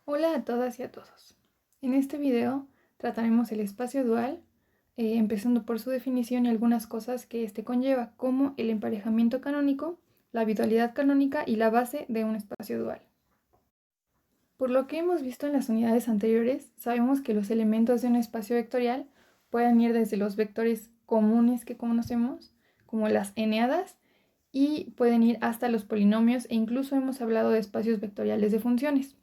Hola a todas y a todos. En este video trataremos el espacio dual, empezando por su definición y algunas cosas que este conlleva, como el emparejamiento canónico, la bidualidad canónica y la base de un espacio dual. Por lo que hemos visto en las unidades anteriores, sabemos que los elementos de un espacio vectorial pueden ir desde los vectores comunes que conocemos, como las eneadas, y pueden ir hasta los polinomios e incluso hemos hablado de espacios vectoriales de funciones.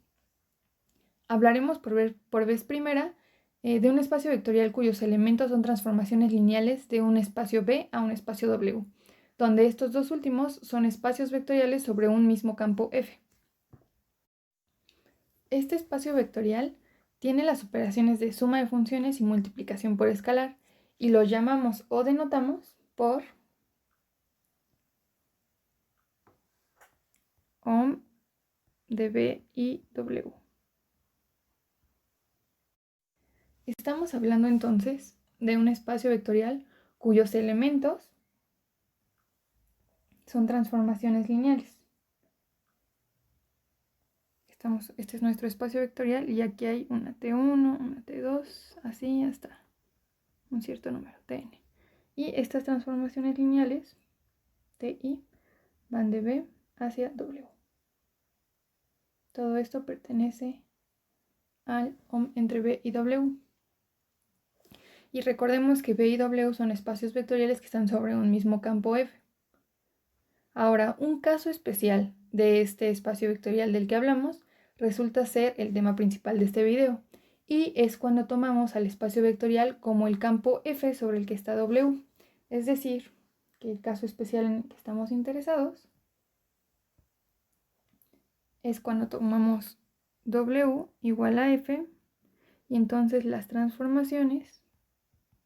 Hablaremos por vez primera de un espacio vectorial cuyos elementos son transformaciones lineales de un espacio V a un espacio W, donde estos dos últimos son espacios vectoriales sobre un mismo campo F. Este espacio vectorial tiene las operaciones de suma de funciones y multiplicación por escalar, y lo llamamos o denotamos por OM de V y W. Estamos hablando entonces de un espacio vectorial cuyos elementos son transformaciones lineales. Este es nuestro espacio vectorial y aquí hay una T1, una T2, así hasta un cierto número, Tn. Y estas transformaciones lineales, Ti, van de B hacia W. Todo esto pertenece al OM entre B y W. Y recordemos que B y W son espacios vectoriales que están sobre un mismo campo F. Ahora, un caso especial de este espacio vectorial del que hablamos resulta ser el tema principal de este video, y es cuando tomamos al espacio vectorial como el campo F sobre el que está W. Es decir, que el caso especial en el que estamos interesados es cuando tomamos W igual a F y entonces las transformaciones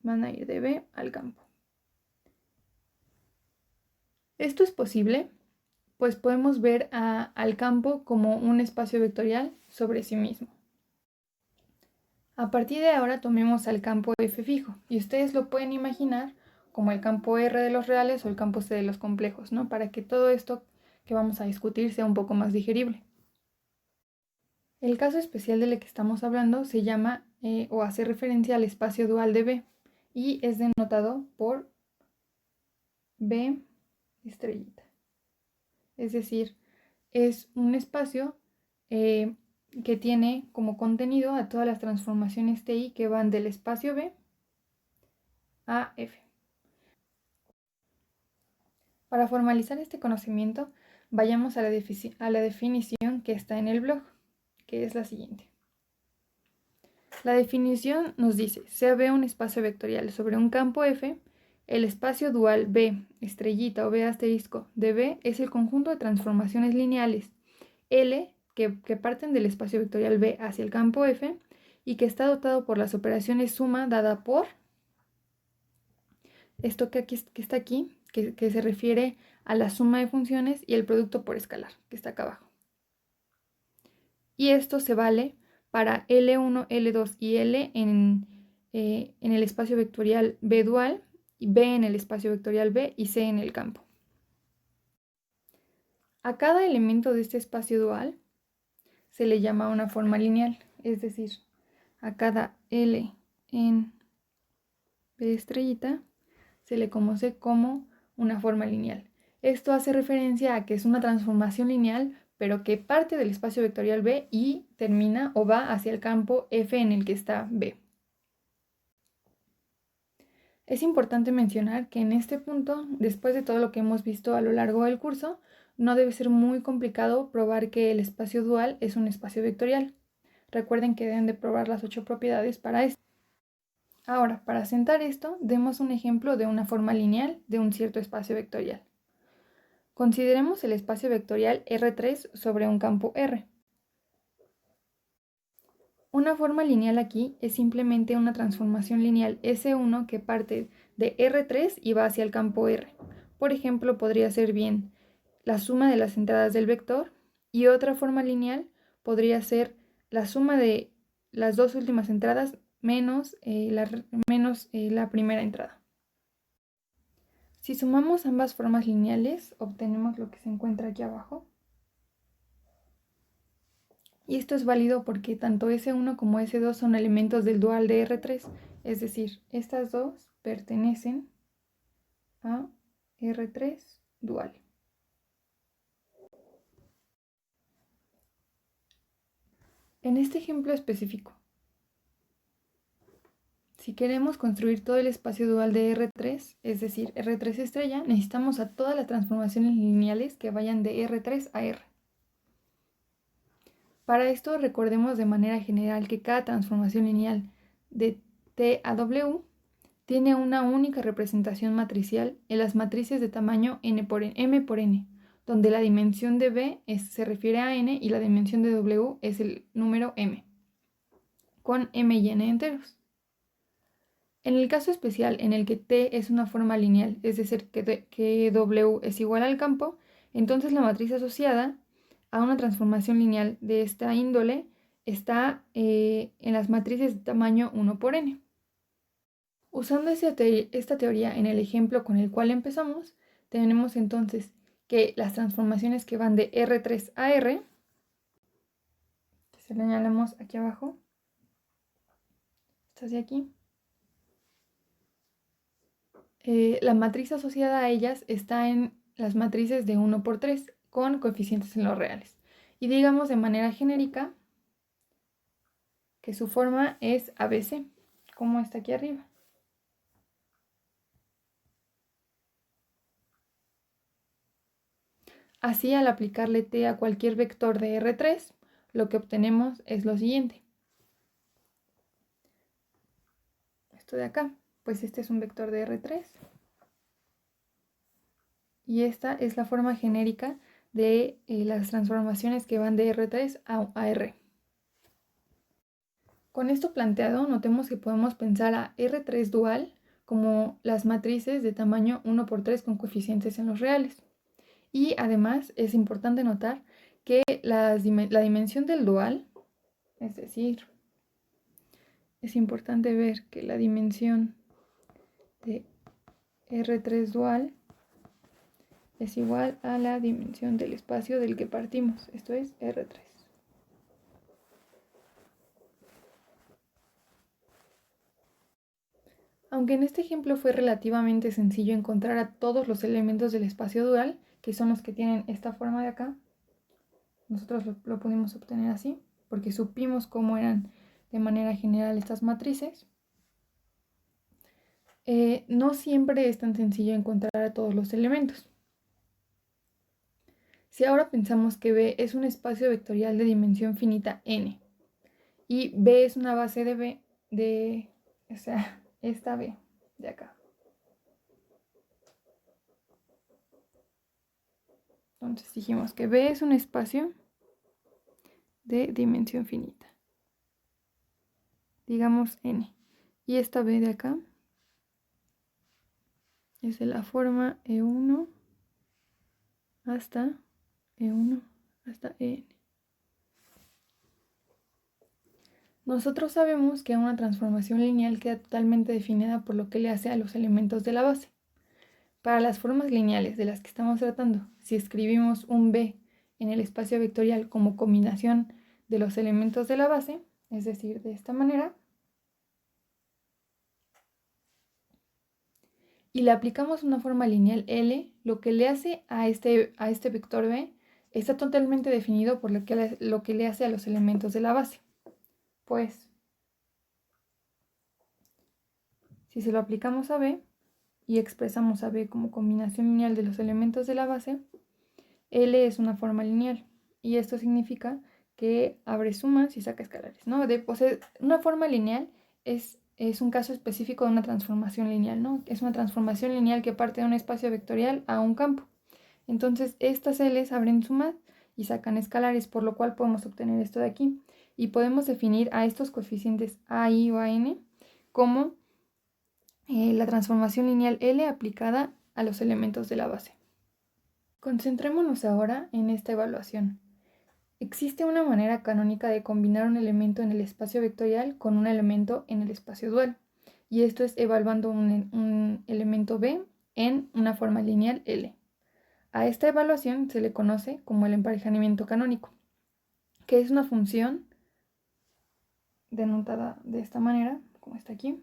van a ir de B al campo. Esto es posible, pues podemos ver al campo como un espacio vectorial sobre sí mismo. A partir de ahora tomemos al campo F fijo, y ustedes lo pueden imaginar como el campo R de los reales o el campo C de los complejos, ¿no? Para que todo esto que vamos a discutir sea un poco más digerible. El caso especial del que estamos hablando se llama o hace referencia al espacio dual de B, y es denotado por B estrellita. Es decir, es un espacio que tiene como contenido a todas las transformaciones TI que van del espacio B a F. Para formalizar este conocimiento, vayamos a la definición que está en el blog, que es la siguiente. La definición nos dice: sea B un espacio vectorial sobre un campo F, el espacio dual B estrellita o B asterisco de B es el conjunto de transformaciones lineales L que parten del espacio vectorial B hacia el campo F y que está dotado por las operaciones suma dada por esto que está aquí, que se refiere a la suma de funciones, y el producto por escalar, que está acá abajo. Y esto se vale para L1, L2 y L en el espacio vectorial B dual, y B en el espacio vectorial B y C en el campo. A cada elemento de este espacio dual se le llama una forma lineal, es decir, a cada L en B estrellita se le conoce como una forma lineal. Esto hace referencia a que es una transformación lineal, pero que parte del espacio vectorial B y termina o va hacia el campo F en el que está B. Es importante mencionar que en este punto, después de todo lo que hemos visto a lo largo del curso, no debe ser muy complicado probar que el espacio dual es un espacio vectorial. Recuerden que deben de probar las 8 propiedades para esto. Ahora, para asentar esto, demos un ejemplo de una forma lineal de un cierto espacio vectorial. Consideremos el espacio vectorial R3 sobre un campo R. Una forma lineal aquí es simplemente una transformación lineal S1 que parte de R3 y va hacia el campo R. Por ejemplo, podría ser bien la suma de las entradas del vector, y otra forma lineal podría ser la suma de las dos últimas entradas menos la primera entrada. Si sumamos ambas formas lineales, obtenemos lo que se encuentra aquí abajo. Y esto es válido porque tanto S1 como S2 son elementos del dual de R3, es decir, estas dos pertenecen a R3 dual. En este ejemplo específico, si queremos construir todo el espacio dual de R3, es decir, R3 estrella, necesitamos a todas las transformaciones lineales que vayan de R3 a R. Para esto recordemos de manera general que cada transformación lineal de T a W tiene una única representación matricial en las matrices de tamaño M por N, donde la dimensión de B se refiere a N y la dimensión de W es el número M, con M y N enteros. En el caso especial en el que T es una forma lineal, es decir, que W es igual al campo, entonces la matriz asociada a una transformación lineal de esta índole está en las matrices de tamaño 1 por N. Usando esta teoría en el ejemplo con el cual empezamos, tenemos entonces que las transformaciones que van de R3 a R, que se señalamos aquí abajo, estas de aquí, la matriz asociada a ellas está en las matrices de 1 por 3 con coeficientes en los reales. Y digamos de manera genérica que su forma es ABC, como está aquí arriba. Así, al aplicarle T a cualquier vector de R3, lo que obtenemos es lo siguiente. Esto de acá, pues este es un vector de R3. Y esta es la forma genérica de las transformaciones que van de R3 a R. Con esto planteado, notemos que podemos pensar a R3 dual como las matrices de tamaño 1 por 3 con coeficientes en los reales. Y además es importante notar que la dimensión del dual, es decir, es importante ver que la dimensión de R3 dual es igual a la dimensión del espacio del que partimos, esto es R3. Aunque en este ejemplo fue relativamente sencillo encontrar a todos los elementos del espacio dual, que son los que tienen esta forma de acá, nosotros lo pudimos obtener así, porque supimos cómo eran de manera general estas matrices. No siempre es tan sencillo encontrar a todos los elementos. Si ahora pensamos que B es un espacio vectorial de dimensión finita n, y B es una base de B, o sea, esta B de acá. Entonces dijimos que B es un espacio de dimensión finita. Digamos n. Y esta B de acá es de la forma E1 hasta E1 hasta En. Nosotros sabemos que una transformación lineal queda totalmente definida por lo que le hace a los elementos de la base. Para las formas lineales de las que estamos tratando, si escribimos un B en el espacio vectorial como combinación de los elementos de la base, es decir, de esta manera, y le aplicamos una forma lineal L, lo que le hace a este vector B está totalmente definido por lo que le hace a los elementos de la base. Pues, si se lo aplicamos a B y expresamos a B como combinación lineal de los elementos de la base, L es una forma lineal. Y esto significa que abre sumas y saca escalares, ¿no? Una forma lineal es un caso específico de una transformación lineal, ¿no? Es una transformación lineal que parte de un espacio vectorial a un campo. Entonces, estas L's abren sumas y sacan escalares, por lo cual podemos obtener esto de aquí. Y podemos definir a estos coeficientes a, i o a, n como la transformación lineal L aplicada a los elementos de la base. Concentrémonos ahora en esta evaluación. Existe una manera canónica de combinar un elemento en el espacio vectorial con un elemento en el espacio dual, y esto es evaluando un elemento B en una forma lineal L. A esta evaluación se le conoce como el emparejamiento canónico. que es una función denotada de esta manera, como está aquí,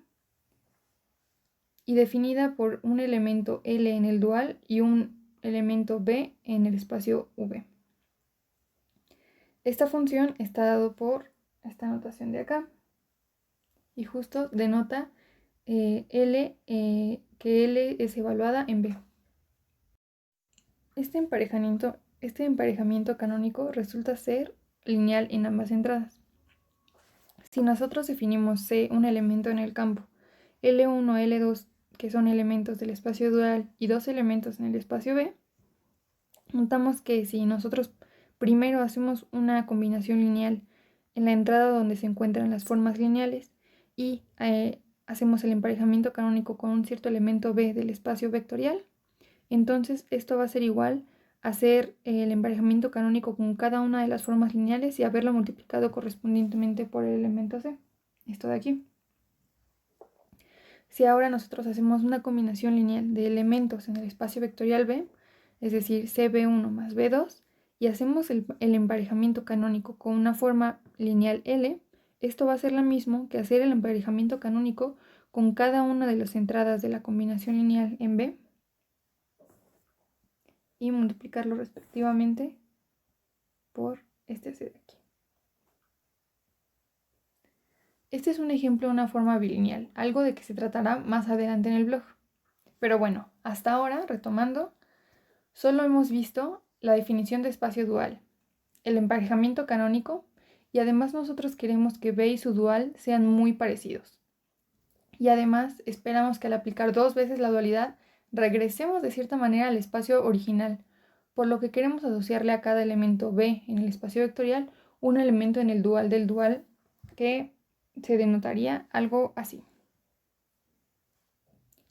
y definida por un elemento L en el dual y un elemento B en el espacio V. Esta función está dado por esta notación de acá y justo denota L, que L es evaluada en B. Este emparejamiento canónico resulta ser lineal en ambas entradas. Si nosotros definimos C, un elemento en el campo, L1, L2, que son elementos del espacio dual, y dos elementos en el espacio B, notamos que si nosotros primero hacemos una combinación lineal en la entrada donde se encuentran las formas lineales y hacemos el emparejamiento canónico con un cierto elemento B del espacio vectorial, entonces esto va a ser igual a hacer el emparejamiento canónico con cada una de las formas lineales y haberlo multiplicado correspondientemente por el elemento C, esto de aquí. Si ahora nosotros hacemos una combinación lineal de elementos en el espacio vectorial B, es decir, CB1 más B2, y hacemos el emparejamiento canónico con una forma lineal L, esto va a ser lo mismo que hacer el emparejamiento canónico con cada una de las entradas de la combinación lineal en B y multiplicarlo respectivamente por este C de aquí. Este es un ejemplo de una forma bilineal, algo de que se tratará más adelante en el blog. Pero bueno, hasta ahora, retomando, solo hemos visto la definición de espacio dual, el emparejamiento canónico, y además nosotros queremos que B y su dual sean muy parecidos. Y además esperamos que al aplicar dos veces la dualidad, regresemos de cierta manera al espacio original, por lo que queremos asociarle a cada elemento B en el espacio vectorial un elemento en el dual del dual que se denotaría algo así.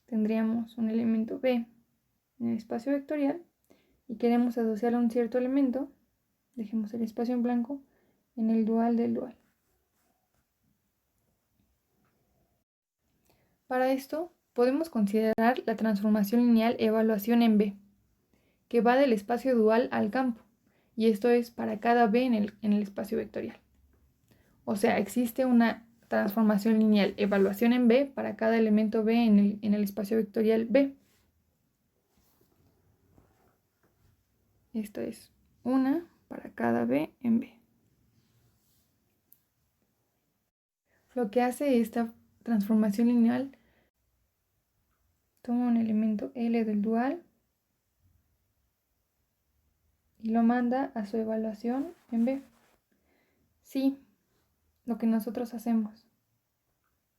Tendríamos un elemento B en el espacio vectorial y queremos asociarle a un cierto elemento, dejemos el espacio en blanco, en el dual del dual. Para esto podemos considerar la transformación lineal evaluación en B, que va del espacio dual al campo, y esto es para cada B en el espacio vectorial. O sea, existe una transformación lineal evaluación en B para cada elemento B en el espacio vectorial B. Esto es una para cada B en B. Lo que hace esta transformación lineal, toma un elemento L del dual y lo manda a su evaluación en B. Sí, lo que nosotros hacemos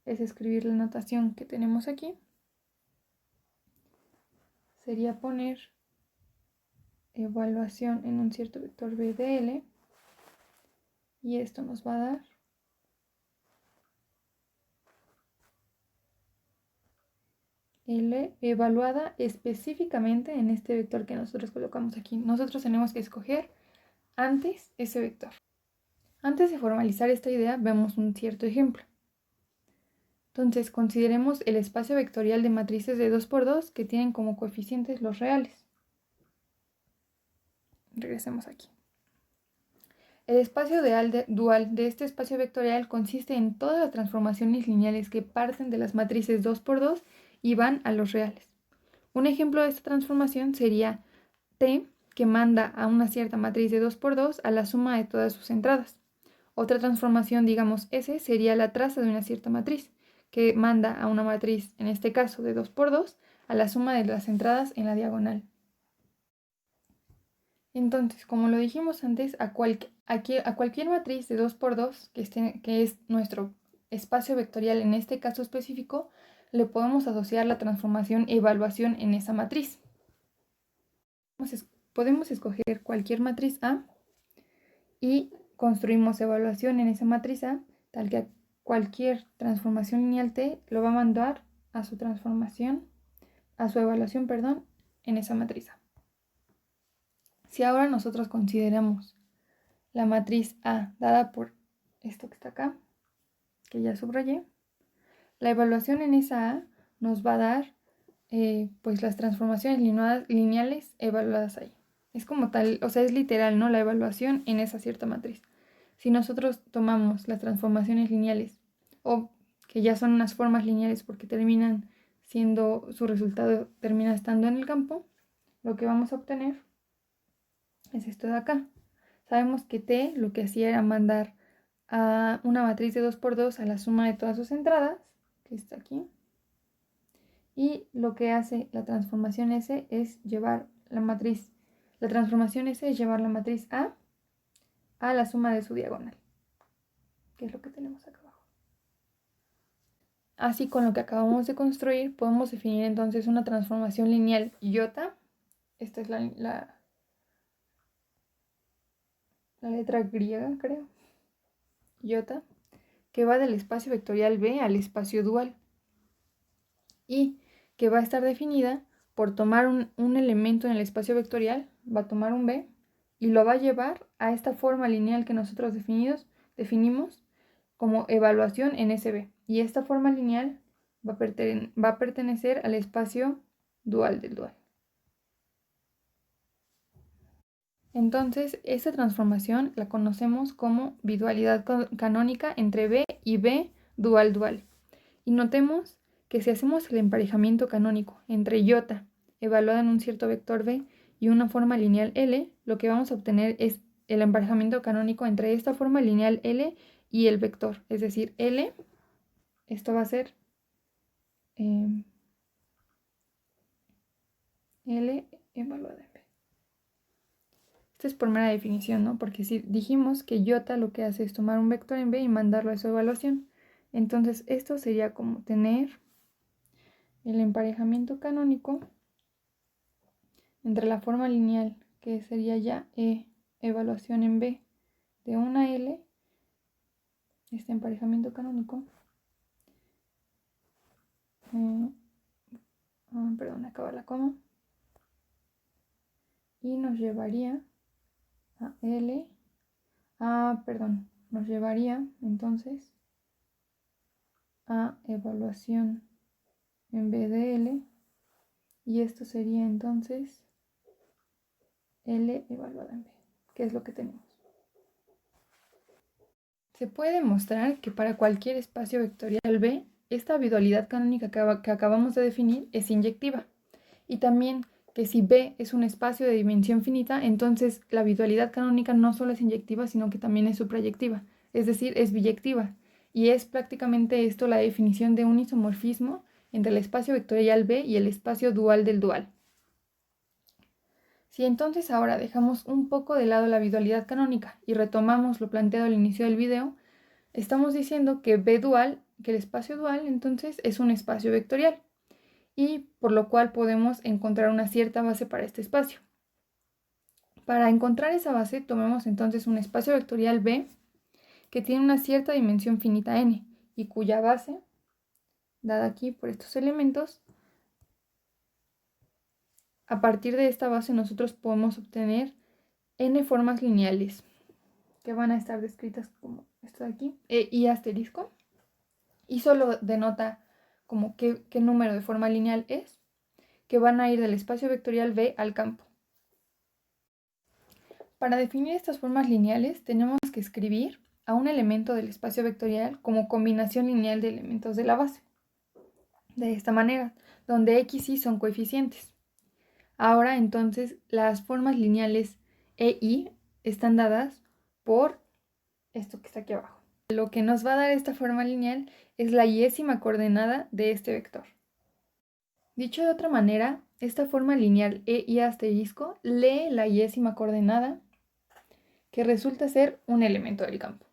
es escribir la notación que tenemos aquí. Sería poner evaluación en un cierto vector B de L y esto nos va a dar L evaluada específicamente en este vector que nosotros colocamos aquí. Nosotros tenemos que escoger antes ese vector. Antes de formalizar esta idea, vemos un cierto ejemplo. Entonces, consideremos el espacio vectorial de matrices de 2×2 que tienen como coeficientes los reales. Regresemos aquí. El espacio dual de este espacio vectorial consiste en todas las transformaciones lineales que parten de las matrices 2×2 y van a los reales. Un ejemplo de esta transformación sería T, que manda a una cierta matriz de 2×2 a la suma de todas sus entradas. Otra transformación, digamos S, sería la traza de una cierta matriz, que manda a una matriz, en este caso de 2×2, a la suma de las entradas en la diagonal. Entonces, como lo dijimos antes, a cualquier matriz de 2×2, que es nuestro espacio vectorial en este caso específico, le podemos asociar la transformación evaluación en esa matriz. Podemos escoger cualquier matriz A y construimos evaluación en esa matriz A, tal que cualquier transformación lineal T lo va a mandar a su evaluación, en esa matriz A. Si ahora nosotros consideramos la matriz A dada por esto que está acá, que ya subrayé, la evaluación en esa A nos va a dar pues las transformaciones lineales evaluadas ahí. Es como tal, o sea, es literal, ¿no? La evaluación en esa cierta matriz. si nosotros tomamos las transformaciones lineales, o que ya son unas formas lineales porque terminan siendo, su resultado termina estando en el campo, lo que vamos a obtener es esto de acá. Sabemos que T lo que hacía era mandar a una matriz de 2×2 a la suma de todas sus entradas, que está aquí. Y lo que hace la transformación S es llevar la matriz. La transformación S es llevar la matriz a la suma de su diagonal, que es lo que tenemos acá abajo. Así, con lo que acabamos de construir, podemos definir entonces una transformación lineal iota. Esta es la letra griega, creo. Iota, que va del espacio vectorial B al espacio dual. Y que va a estar definida por tomar un elemento en el espacio vectorial, va a tomar un B, y lo va a llevar a esta forma lineal que nosotros definimos como evaluación en SB. Y esta forma lineal va a pertenecer al espacio dual del dual. Entonces, esta transformación la conocemos como bidualidad canónica entre B y B dual dual. Y notemos que si hacemos el emparejamiento canónico entre iota, evaluada en un cierto vector B, y una forma lineal L, lo que vamos a obtener es el emparejamiento canónico entre esta forma lineal L y el vector. Es decir, L, esto va a ser L evaluada en B. Esto es por mera definición, ¿no? Porque si dijimos que iota lo que hace es tomar un vector en B y mandarlo a su evaluación. Entonces esto sería como tener el emparejamiento canónico entre la forma lineal, que sería ya evaluación en B de una L, este emparejamiento canónico, perdón, acaba la coma, y nos llevaría a L, nos llevaría entonces a evaluación en B de L, y esto sería entonces L evaluada en B, que es lo que tenemos. Se puede demostrar que para cualquier espacio vectorial B, esta bidualidad canónica que acabamos de definir es inyectiva. Y también que si B es un espacio de dimensión finita, entonces la bidualidad canónica no solo es inyectiva, sino que también es suprayectiva, es decir, es biyectiva. Y es prácticamente esto la definición de un isomorfismo entre el espacio vectorial B y el espacio dual del dual. Si entonces ahora dejamos un poco de lado la bidualidad canónica y retomamos lo planteado al inicio del video, estamos diciendo que B dual, que el espacio dual entonces es un espacio vectorial, y por lo cual podemos encontrar una cierta base para este espacio. Para encontrar esa base, tomemos entonces un espacio vectorial B que tiene una cierta dimensión finita n y cuya base, dada aquí por estos elementos, a partir de esta base nosotros podemos obtener n formas lineales que van a estar descritas como esto de aquí, y asterisco, y solo denota como qué número de forma lineal es, que van a ir del espacio vectorial B al campo. Para definir estas formas lineales tenemos que escribir a un elemento del espacio vectorial como combinación lineal de elementos de la base. De esta manera, donde x y son coeficientes. Ahora entonces las formas lineales e y están dadas por esto que está aquí abajo. Lo que nos va a dar esta forma lineal es la y-ésima coordenada de este vector. Dicho de otra manera, esta forma lineal e y asterisco lee la y-ésima coordenada, que resulta ser un elemento del campo.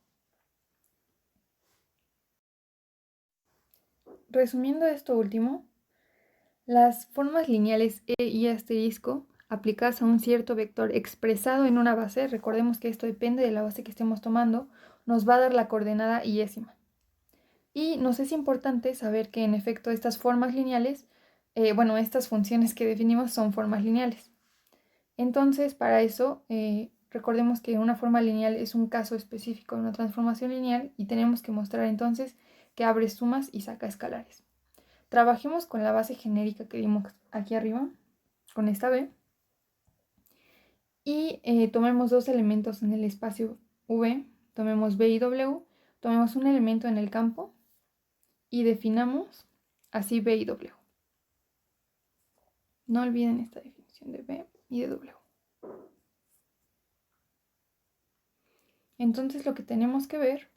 Resumiendo esto último, las formas lineales e y asterisco aplicadas a un cierto vector expresado en una base, recordemos que esto depende de la base que estemos tomando, nos va a dar la coordenada y-ésima. Y nos es importante saber que en efecto estas formas lineales, estas funciones que definimos son formas lineales. Entonces, para eso, recordemos que una forma lineal es un caso específico de una transformación lineal y tenemos que mostrar entonces que abre sumas y saca escalares. Trabajemos con la base genérica que vimos aquí arriba, con esta B, y tomemos dos elementos en el espacio V, tomemos B y W, tomemos un elemento en el campo y definamos así B y W. No olviden esta definición de B y de W. Entonces lo que tenemos que ver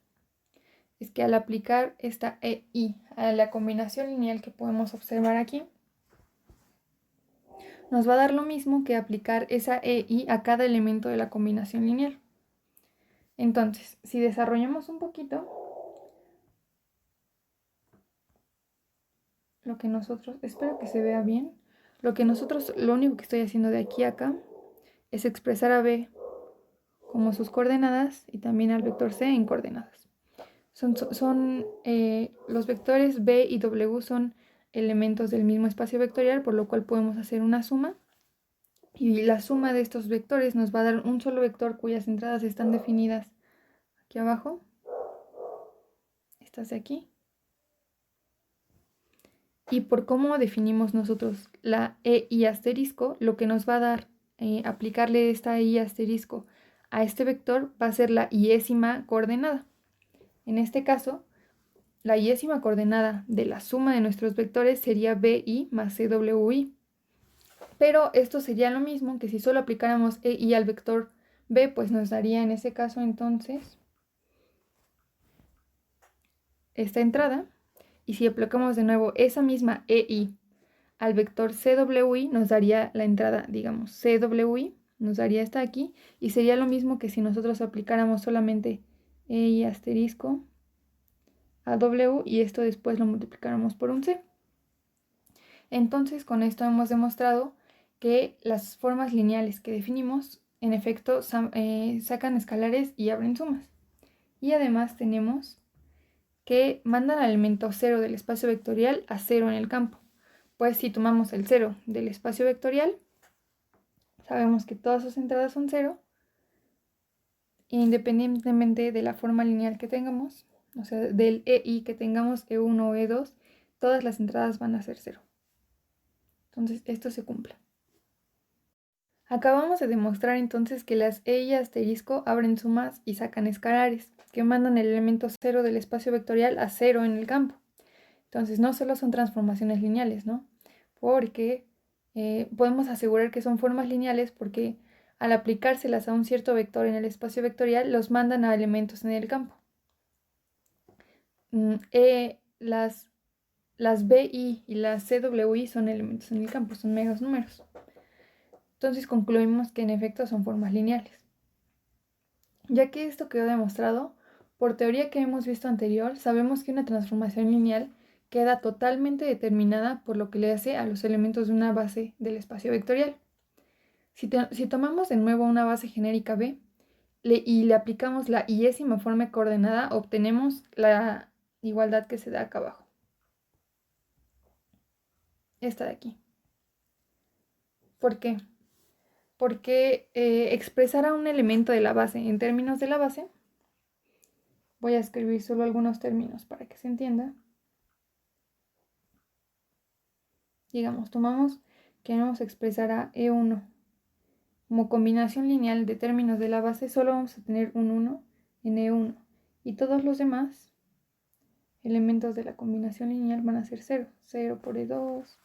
es que al aplicar esta EI a la combinación lineal que podemos observar aquí, nos va a dar lo mismo que aplicar esa EI a cada elemento de la combinación lineal. Entonces, si desarrollamos un poquito, lo que nosotros, espero que se vea bien, lo único que estoy haciendo de aquí a acá es expresar a B como sus coordenadas y también al vector C en coordenadas. Los vectores B y W son elementos del mismo espacio vectorial, por lo cual podemos hacer una suma. Y la suma de estos vectores nos va a dar un solo vector cuyas entradas están definidas aquí abajo. Estas de aquí. Y por cómo definimos nosotros la EI asterisco, lo que nos va a dar aplicarle esta EI asterisco a este vector va a ser la iésima coordenada. En este caso, la iésima coordenada de la suma de nuestros vectores sería BI más CWI. Pero esto sería lo mismo que si solo aplicáramos EI al vector B, pues nos daría en ese caso entonces esta entrada. Y si aplicamos de nuevo esa misma EI al vector CWI, nos daría la entrada, digamos, CWI, nos daría esta aquí. Y sería lo mismo que si nosotros aplicáramos solamente EI asterisco a W y esto después lo multiplicáramos por un C. Entonces, con esto hemos demostrado que las formas lineales que definimos, en efecto, sacan escalares y abren sumas. Y además tenemos que mandan al elemento 0 del espacio vectorial a 0 en el campo. Pues si tomamos el 0 del espacio vectorial, sabemos que todas sus entradas son 0, independientemente de la forma lineal que tengamos, o sea, del EI que tengamos, E1 o E2, todas las entradas van a ser 0. Entonces, esto se cumple. Acabamos de demostrar entonces que las EI asterisco abren sumas y sacan escalares, que mandan el elemento 0 del espacio vectorial a 0 en el campo. Entonces, no solo son transformaciones lineales, ¿no? Porque podemos asegurar que son formas lineales porque al aplicárselas a un cierto vector en el espacio vectorial, los mandan a elementos en el campo. Las BI y las CWI son elementos en el campo, son meros números. Entonces concluimos que en efecto son formas lineales. Ya que esto quedó demostrado, por teoría que hemos visto anterior, sabemos que una transformación lineal queda totalmente determinada por lo que le hace a los elementos de una base del espacio vectorial. Si tomamos de nuevo una base genérica B y le aplicamos la iésima forma coordenada, obtenemos la igualdad que se da acá abajo. Esta de aquí. ¿Por qué? Porque expresar a un elemento de la base en términos de la base, voy a escribir solo algunos términos para que se entienda. Digamos, queremos expresar a E1 como combinación lineal de términos de la base, solo vamos a tener un 1 en E1 y todos los demás elementos de la combinación lineal van a ser 0, 0 por E2,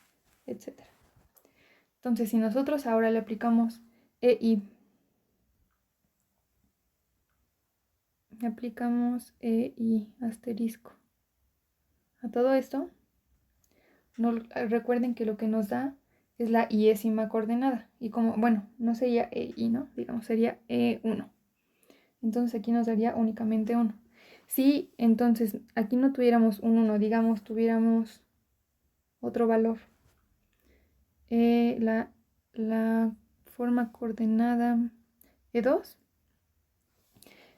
etc. Entonces, si nosotros ahora le aplicamos EI, asterisco a todo esto, recuerden que lo que nos da es la iésima coordenada. Y como, bueno, no sería EI, ¿no? Digamos, sería E1. Entonces aquí nos daría únicamente 1. Si entonces aquí no tuviéramos un 1, digamos, tuviéramos otro valor, la forma coordenada E2,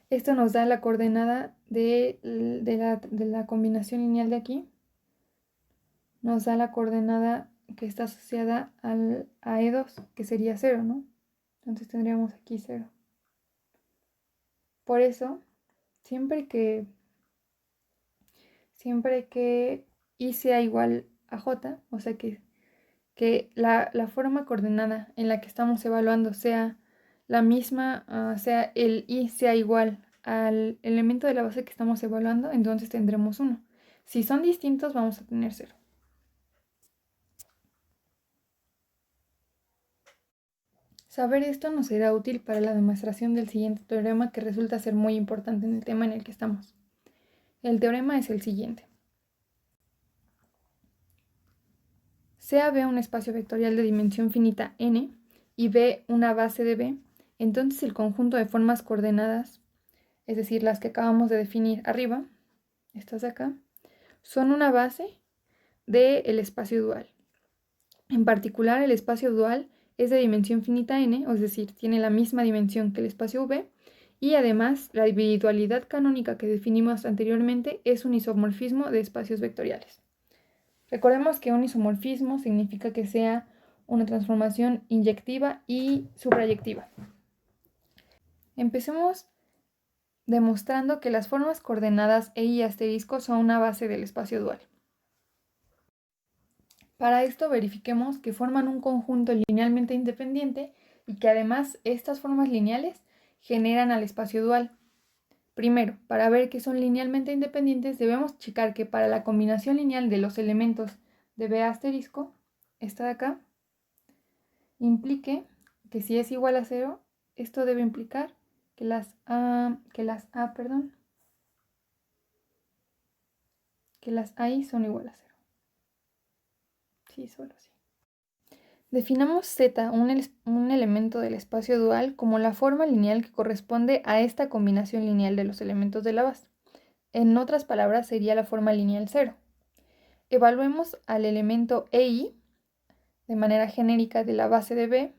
esto nos da la coordenada de la combinación lineal de aquí, nos da la coordenada que está asociada a E2, que sería 0, ¿no? Entonces tendríamos aquí 0. Por eso, siempre que I sea igual a J, o sea que la forma coordenada en la que estamos evaluando sea la misma, sea el I sea igual al elemento de la base que estamos evaluando, entonces tendremos 1. Si son distintos, vamos a tener 0. Saber esto nos será útil para la demostración del siguiente teorema, que resulta ser muy importante en el tema en el que estamos. El teorema es el siguiente. Sea B un espacio vectorial de dimensión finita n y B una base de B, entonces el conjunto de formas coordenadas, es decir, las que acabamos de definir arriba, estas de acá, son una base del espacio dual. En particular, el espacio dual es de dimensión finita n, es decir, tiene la misma dimensión que el espacio V, y además la individualidad canónica que definimos anteriormente es un isomorfismo de espacios vectoriales. Recordemos que un isomorfismo significa que sea una transformación inyectiva y suprayectiva. Empecemos demostrando que las formas coordenadas e y asterisco son una base del espacio dual. Para esto verifiquemos que forman un conjunto linealmente independiente y que además estas formas lineales generan al espacio dual. Primero, para ver que son linealmente independientes, debemos checar que para la combinación lineal de los elementos de B asterisco, esta de acá, implique que si es igual a 0, esto debe implicar que las AI son igual a 0. Sí, solo sí. Definamos Z, un elemento del espacio dual, como la forma lineal que corresponde a esta combinación lineal de los elementos de la base. En otras palabras, sería la forma lineal 0. Evaluemos al elemento EI de manera genérica de la base de B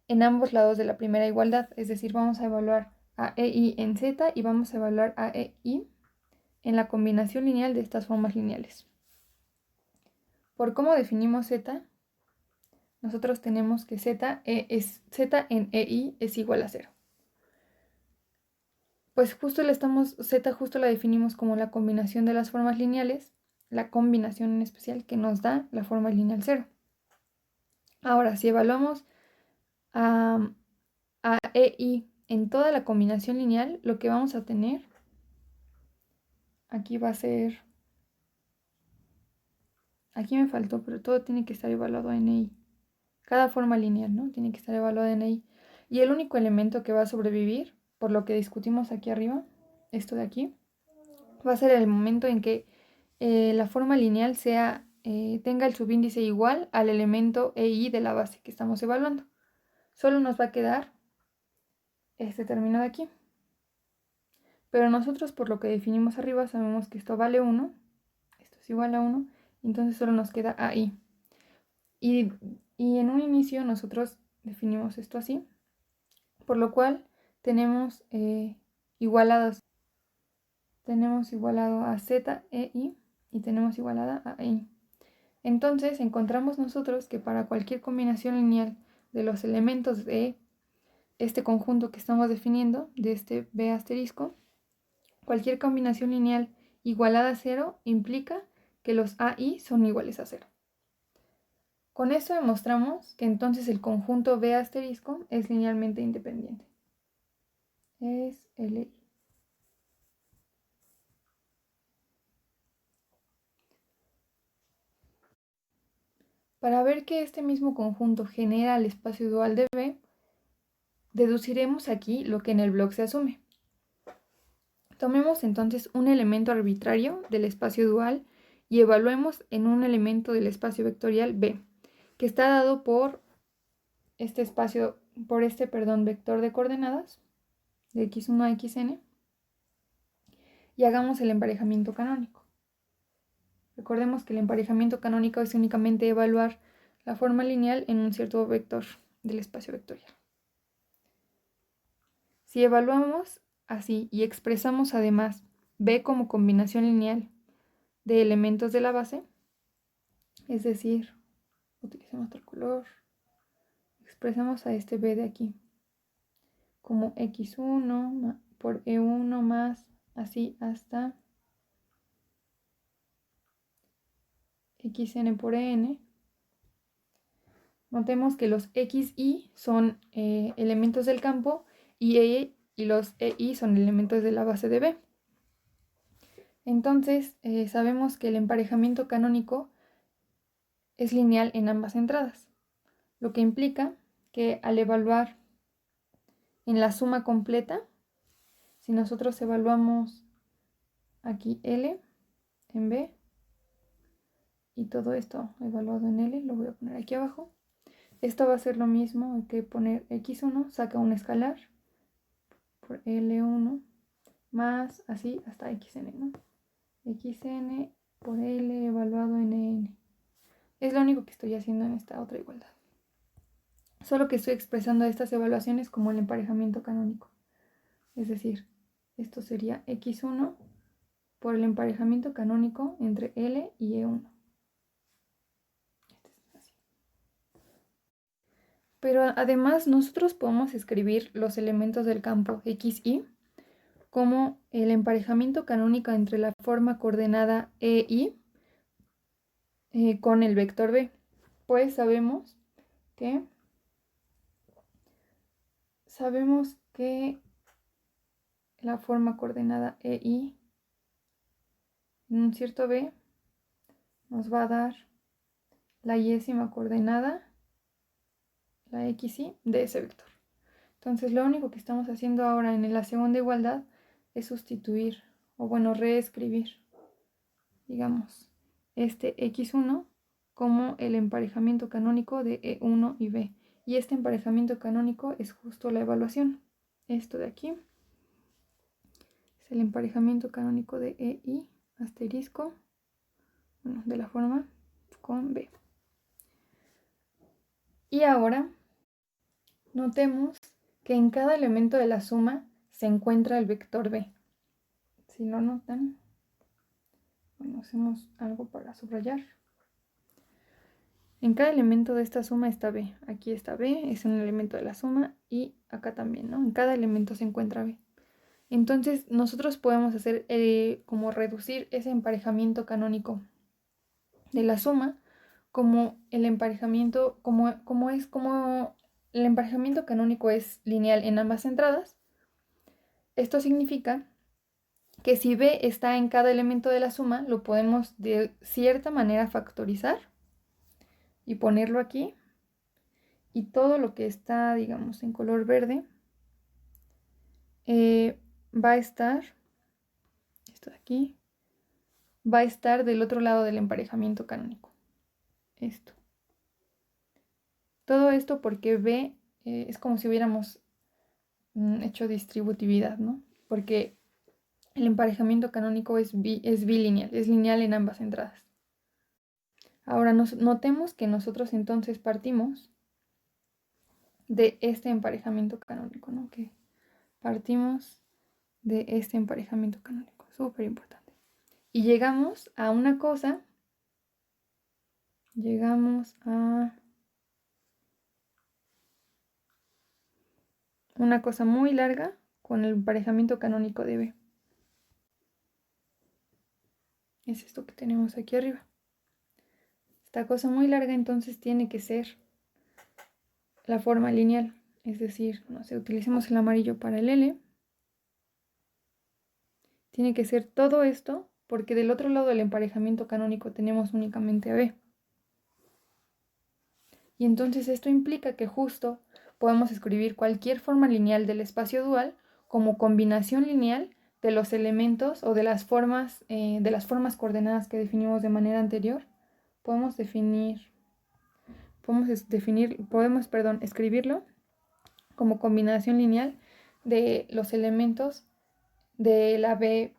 en ambos lados de la primera igualdad, es decir, vamos a evaluar a EI en Z y vamos a evaluar a EI en la combinación lineal de estas formas lineales. Por cómo definimos Z, nosotros tenemos que Z en EI es igual a 0. Pues Z justo la definimos como la combinación de las formas lineales, la combinación en especial que nos da la forma lineal 0. Ahora, si evaluamos a EI en toda la combinación lineal, lo que vamos a tener aquí va a ser, aquí me faltó, pero todo tiene que estar evaluado en EI. Cada forma lineal, ¿no? Tiene que estar evaluada en EI. Y el único elemento que va a sobrevivir, por lo que discutimos aquí arriba, esto de aquí, va a ser el momento en que la forma lineal tenga el subíndice igual al elemento EI de la base que estamos evaluando. Solo nos va a quedar este término de aquí. Pero nosotros, por lo que definimos arriba, sabemos que esto vale 1, esto es igual a 1, entonces solo nos queda AI. Y en un inicio nosotros definimos esto así, por lo cual tenemos igualado a ZEI y tenemos igualada a EI. Entonces encontramos nosotros que para cualquier combinación lineal de los elementos de este conjunto que estamos definiendo, de este B asterisco, cualquier combinación lineal igualada a 0 implica que los AI son iguales a 0. Con esto demostramos que entonces el conjunto B asterisco es linealmente independiente. Es LI. Para ver que este mismo conjunto genera el espacio dual de B, deduciremos aquí lo que en el bloque se asume. Tomemos entonces un elemento arbitrario del espacio dual y evaluemos en un elemento del espacio vectorial B, que está dado por este vector de coordenadas de x1 a xn, y hagamos el emparejamiento canónico. Recordemos que el emparejamiento canónico es únicamente evaluar la forma lineal en un cierto vector del espacio vectorial. Si evaluamos así y expresamos además B como combinación lineal de elementos de la base, es decir, utilicemos otro color, expresamos a este B de aquí como x1 por e1 más así hasta xn por en. Notemos que los xy son elementos del campo y y los EI son elementos de la base de B. Entonces, sabemos que el emparejamiento canónico es lineal en ambas entradas, lo que implica que al evaluar en la suma completa, si nosotros evaluamos aquí L en B y todo esto evaluado en L, lo voy a poner aquí abajo, esto va a ser lo mismo, hay que poner x1, saca un escalar por L1 más así hasta xn, ¿no? Xn por L evaluado en N. Es lo único que estoy haciendo en esta otra igualdad. Solo que estoy expresando estas evaluaciones como el emparejamiento canónico. Es decir, esto sería x1 por el emparejamiento canónico entre L y E1. Pero además nosotros podemos escribir los elementos del campo xy como el emparejamiento canónico entre la forma coordenada EI con el vector B. Pues sabemos que la forma coordenada EI en un cierto B nos va a dar la y-ésima coordenada, la xy, de ese vector. Entonces lo único que estamos haciendo ahora en la segunda igualdad es sustituir, o bueno, reescribir, digamos, este x1 como el emparejamiento canónico de E1 y B. Y este emparejamiento canónico es justo la evaluación. Esto de aquí es el emparejamiento canónico de EI asterisco, bueno, de la forma con B. Y ahora notemos que en cada elemento de la suma se encuentra el vector B. Si lo notan, bueno, hacemos algo para subrayar. En cada elemento de esta suma está B. Aquí está B, es un elemento de la suma, y acá también, ¿no? En cada elemento se encuentra B. Entonces nosotros podemos hacer como reducir ese emparejamiento canónico de la suma como el emparejamiento, como el emparejamiento canónico es lineal en ambas entradas. Esto significa que si B está en cada elemento de la suma, lo podemos de cierta manera factorizar y ponerlo aquí. Y todo lo que está, digamos, en color verde va a estar, esto de aquí, va a estar del otro lado del emparejamiento canónico. Esto. Todo esto porque B es como si hubiéramos hecho distributividad, ¿no? Porque el emparejamiento canónico es bilineal, es lineal en ambas entradas. Ahora notemos que nosotros entonces partimos de este emparejamiento canónico, ¿no? Que partimos de este emparejamiento canónico, súper importante. Y llegamos a una cosa, muy larga con el emparejamiento canónico de B. Es esto que tenemos aquí arriba. Esta cosa muy larga entonces tiene que ser la forma lineal, es decir, no sé, utilicemos el amarillo para el L. Tiene que ser todo esto porque del otro lado del emparejamiento canónico tenemos únicamente a B. Y entonces esto implica que justo podemos escribir cualquier forma lineal del espacio dual como combinación lineal de los elementos o de las formas coordenadas que definimos de manera anterior. Podemos escribirlo como combinación lineal de los elementos de la B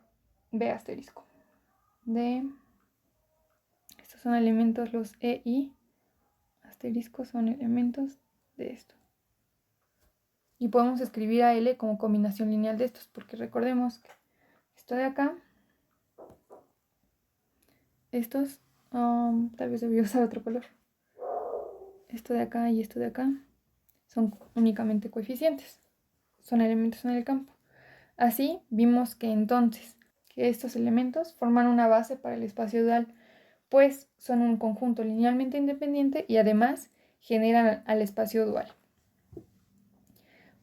asterisco. Estos son elementos, los EI asterisco son elementos de esto. Y podemos escribir a L como combinación lineal de estos, porque recordemos que esto de acá, estos, tal vez debí usar otro color. Esto de acá y esto de acá son únicamente coeficientes, son elementos en el campo. Así vimos que entonces que estos elementos forman una base para el espacio dual, pues son un conjunto linealmente independiente y además generan al espacio dual.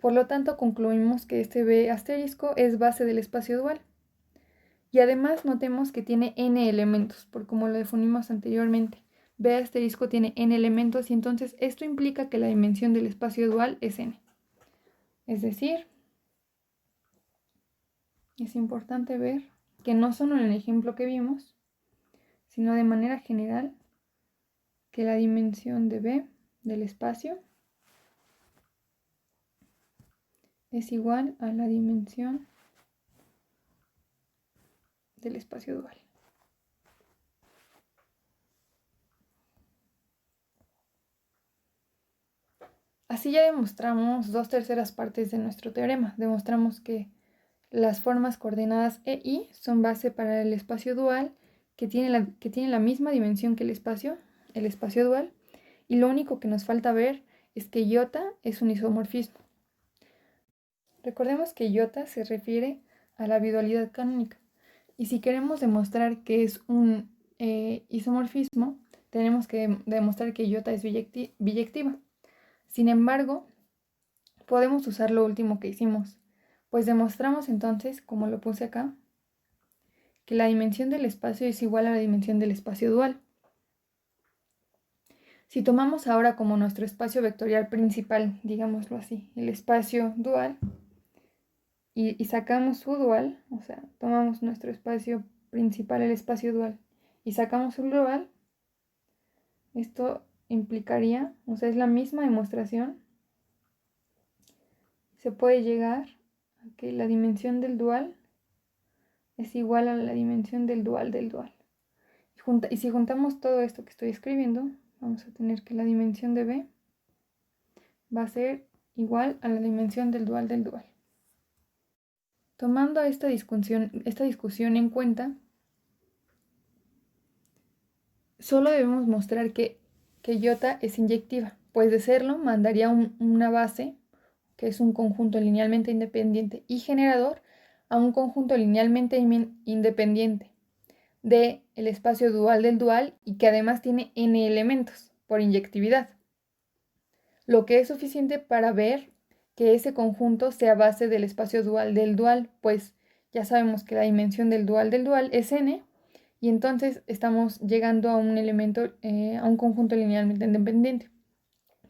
Por lo tanto, concluimos que este B asterisco es base del espacio dual. Y además notemos que tiene n elementos, por como lo definimos anteriormente. B asterisco tiene n elementos y entonces esto implica que la dimensión del espacio dual es n. Es decir, es importante ver que no solo en el ejemplo que vimos, sino de manera general, que la dimensión de B del espacio es igual a la dimensión del espacio dual. Así ya demostramos 2/3 partes de nuestro teorema. Demostramos que las formas coordenadas E y son base para el espacio dual que tiene la misma dimensión que el espacio dual, y lo único que nos falta ver es que iota es un isomorfismo. Recordemos que iota se refiere a la bidualidad canónica, y si queremos demostrar que es un isomorfismo, tenemos que demostrar que iota es biyectiva. Sin embargo, podemos usar lo último que hicimos, pues demostramos entonces, como lo puse acá, que la dimensión del espacio es igual a la dimensión del espacio dual. Si tomamos ahora como nuestro espacio vectorial principal, digámoslo así, el espacio dual, y sacamos su dual, o sea, tomamos nuestro espacio principal, el espacio dual, y sacamos su dual, esto implicaría, o sea, es la misma demostración, se puede llegar a que la dimensión del dual es igual a la dimensión del dual del dual. Y si juntamos todo esto que estoy escribiendo, vamos a tener que la dimensión de B va a ser igual a la dimensión del dual del dual. Tomando esta discusión en cuenta, solo debemos mostrar que iota es inyectiva, pues de serlo mandaría una base, que es un conjunto linealmente independiente, y generador a un conjunto linealmente independiente del espacio dual del dual y que además tiene n elementos por inyectividad, lo que es suficiente para ver que ese conjunto sea base del espacio dual del dual, pues ya sabemos que la dimensión del dual es n, y entonces estamos llegando a un elemento, a un conjunto linealmente independiente.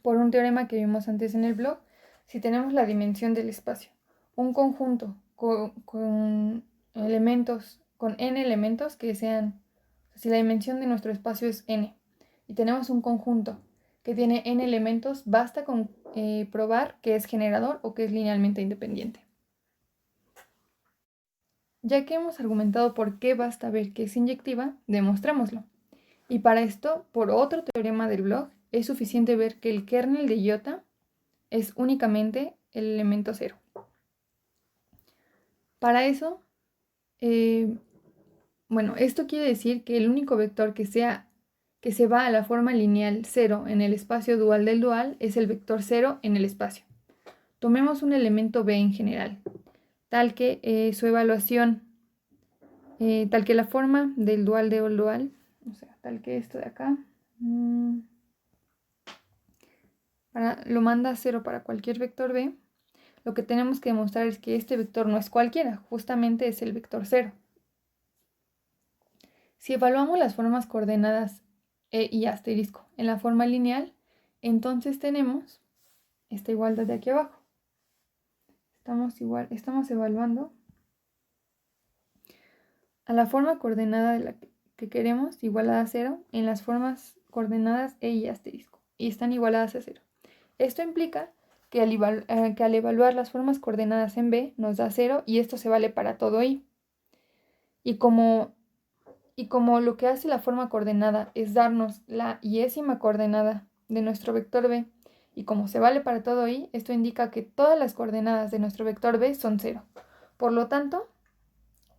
Por un teorema que vimos antes en el blog, si tenemos la dimensión del espacio, un conjunto con elementos, con n elementos que sean, si la dimensión de nuestro espacio es n, y tenemos un conjunto que tiene n elementos, basta con probar que es generador o que es linealmente independiente. Ya que hemos argumentado por qué basta ver que es inyectiva, demostrémoslo. Y para esto, por otro teorema del blog, es suficiente ver que el kernel de iota es únicamente el elemento 0. Para eso, esto quiere decir que el único vector que se va a la forma lineal 0 en el espacio dual del dual es el vector 0 en el espacio. Tomemos un elemento B en general, tal que su evaluación, tal que la forma del dual del dual, o sea, tal que esto de acá, lo manda a 0 para cualquier vector B. Lo que tenemos que demostrar es que este vector no es cualquiera, justamente es el vector 0. Si evaluamos las formas coordenadas E y asterisco en la forma lineal, entonces tenemos esta igualdad de aquí abajo. Estamos evaluando a la forma coordenada de la que queremos, igualada a 0, en las formas coordenadas E y asterisco, y están igualadas a 0. Esto implica que al evaluar las formas coordenadas en B nos da 0, y esto se vale para todo I. Y como lo que hace la forma coordenada es darnos la yésima coordenada de nuestro vector B, y como se vale para todo I, esto indica que todas las coordenadas de nuestro vector B son 0. Por lo tanto,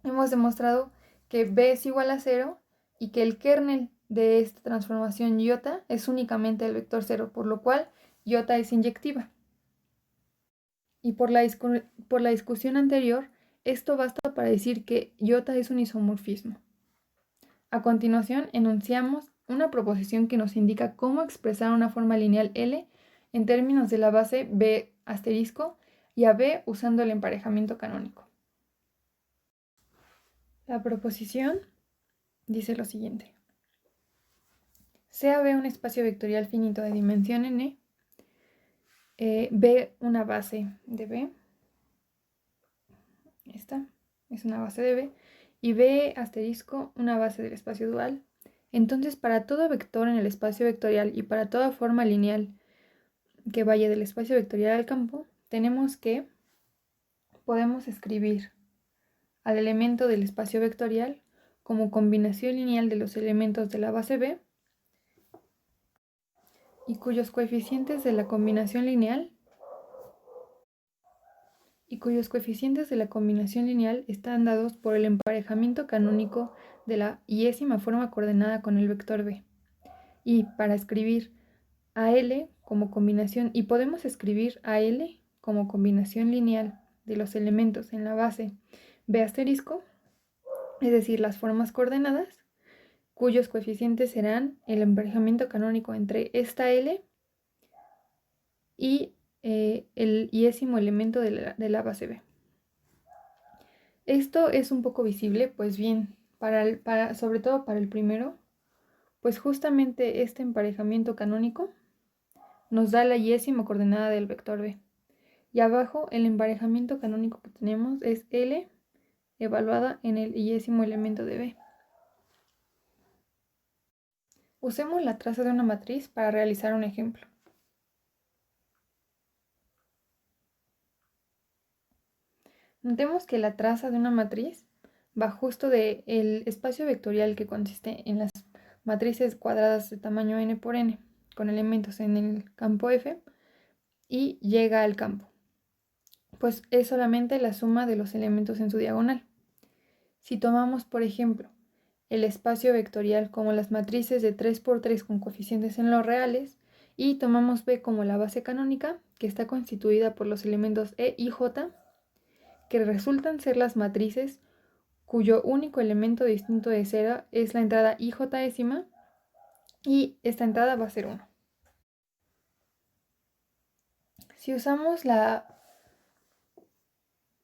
hemos demostrado que B es igual a 0 y que el kernel de esta transformación iota es únicamente el vector 0, por lo cual iota es inyectiva. Y por la discusión anterior, esto basta para decir que iota es un isomorfismo. A continuación, enunciamos una proposición que nos indica cómo expresar una forma lineal L en términos de la base B asterisco y a B usando el emparejamiento canónico. La proposición dice lo siguiente. Sea B un espacio vectorial finito de dimensión n, B una base de B, esta es una base de B, y B asterisco una base del espacio dual. Entonces, para todo vector en el espacio vectorial y para toda forma lineal que vaya del espacio vectorial al campo, podemos escribir al elemento del espacio vectorial como combinación lineal de los elementos de la base B y cuyos coeficientes de la combinación lineal están dados por el emparejamiento canónico de la iésima forma coordenada con el vector B. Y para escribir AL como combinación, y podemos escribir AL como combinación lineal de los elementos en la base B asterisco, es decir, las formas coordenadas, cuyos coeficientes serán el emparejamiento canónico entre esta L y el iésimo elemento de la base B. Esto es un poco visible, pues bien, sobre todo para el primero, pues justamente este emparejamiento canónico nos da la iésima coordenada del vector B. Y abajo el emparejamiento canónico que tenemos es L evaluada en el iésimo elemento de B. Usemos la traza de una matriz para realizar un ejemplo. Notemos que la traza de una matriz va justo del espacio vectorial que consiste en las matrices cuadradas de tamaño n por n con elementos en el campo F y llega al campo, pues es solamente la suma de los elementos en su diagonal. Si tomamos, por ejemplo, el espacio vectorial como las matrices de 3×3 con coeficientes en los reales y tomamos B como la base canónica, que está constituida por los elementos E y J, que resultan ser las matrices cuyo único elemento distinto de 0 es la entrada ijésima, y esta entrada va a ser 1. Si usamos la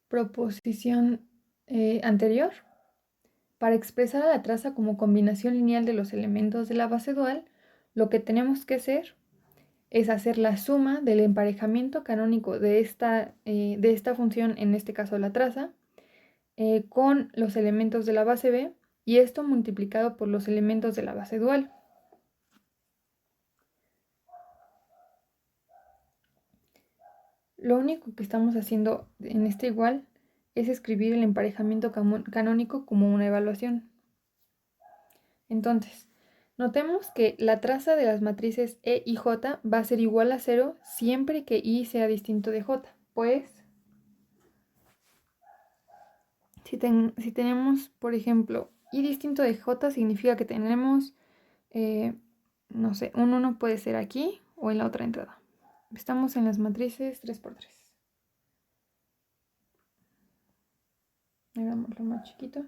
proposición anterior, para expresar a la traza como combinación lineal de los elementos de la base dual, lo que tenemos que hacer es hacer la suma del emparejamiento canónico de esta función, en este caso la traza, con los elementos de la base B, y esto multiplicado por los elementos de la base dual. Lo único que estamos haciendo en este igual es escribir el emparejamiento canónico como una evaluación. Entonces, notemos que la traza de las matrices E y J va a ser igual a 0 siempre que I sea distinto de J, pues si tenemos, por ejemplo, I distinto de J, significa que tenemos, no sé, un 1 puede ser aquí o en la otra entrada. Estamos en las matrices 3×3. Hagámoslo más chiquito.